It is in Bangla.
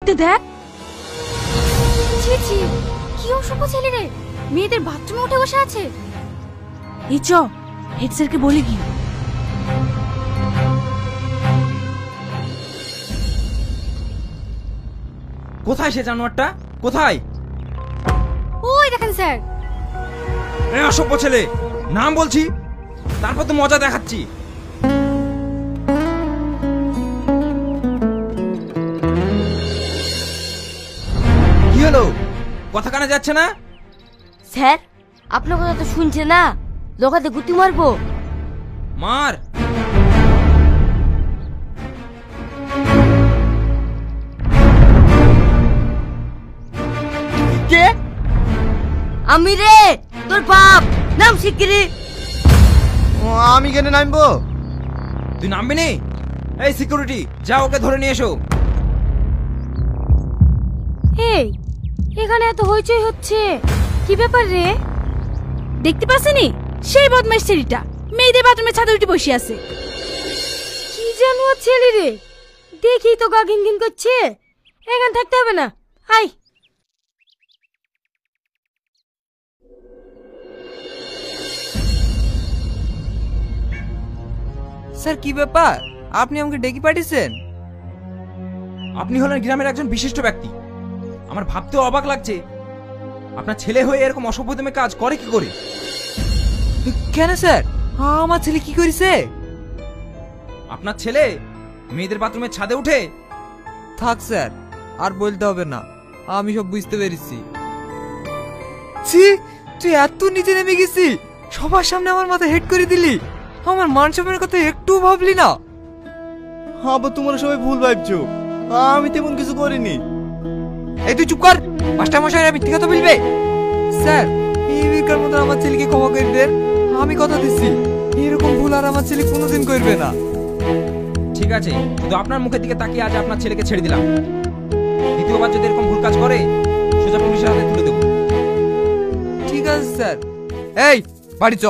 করতে দেখ। ছি ছি, কি অসভ্য ছেলে রে, মেয়েদের বাথরুমে উঠে বসে আছে। এই চ, হেড স্যারকে বলে কি। কোথায় সে জানোয়ারটা? কোথায়? ওই দেখেন স্যার। এ অসভ্য ছেলে, নাম বলছি, তারপর তো মজা দেখাচ্ছি। কি হলো, কথা কানে যাচ্ছে না? স্যার, আপনার কথা তো শুনছে না, লোকাতে গুতি মারবো। মার। কে? আমি রে, তোর বাপ। নাম শিগগিরি। আমি কেন নামবো? তুই নামবি নি? এই সিকিউরিটি, যা ওকে ধরে নিয়ে এসো। এই, এখানে এত হইচই হচ্ছে, কি ব্যাপার রে? দেখতে পাসনি সেই বদমাইশ ছেলেটা মেয়েদের বাথরুমে ছাদে উঠে বসে আছে। কি জানোয়ার ছেলে রে, দেখি তো গা ঘিন ঘিন করছে। এখানে থাকতে হবে না, আই। স্যার কি ব্যাপার, আপনি আমাকে ডেকে পাঠিয়েছেন? আপনি হলেন গ্রামের একজন বিশিষ্ট ব্যক্তি। আমার ভাবতেও অবাক লাগছে, আপনার ছেলে হয়ে এরকম অসভ্যতমে কাজ করে কি করে? কেন স্যার, আমার ছেলে কি করেছে? আপনার ছেলে মেয়েদের বাথরুমের ছাদে উঠে। থাক স্যার, আর বলতে হবে না, আমি সব বুঝতে পেরেছি। ছি, তুই এত নিচে নেমে গেছি, সবার সামনে আমার মাথা হেড করে দিলি। আমার মান সম্মানের কথা একটু ভাবলি না? আবার তোমরা সবাই ভুল ভাবছো, আমি তেমন কিছু করিনি। এই তুই চুপ কর, মাস্টার মশাই মিথ্যে কথা বলবে। স্যার, এই বেকার মতো আমার ছেলেকে ক্ষমা করে দেন, আমি কথা দিচ্ছি এরকম ভুল আর আমার ছেলে কোনোদিন করবে না। ঠিক আছে, শুধু আপনার মুখের দিকে তাকিয়ে আজ আপনার ছেলেকে ছেড়ে দিলাম। দ্বিতীয়বার যদি এরকম ভুল কাজ করে সোজা পুলিশের হাতে তুলে দেবো। ঠিক আছে স্যার। এই বাড়ি চ।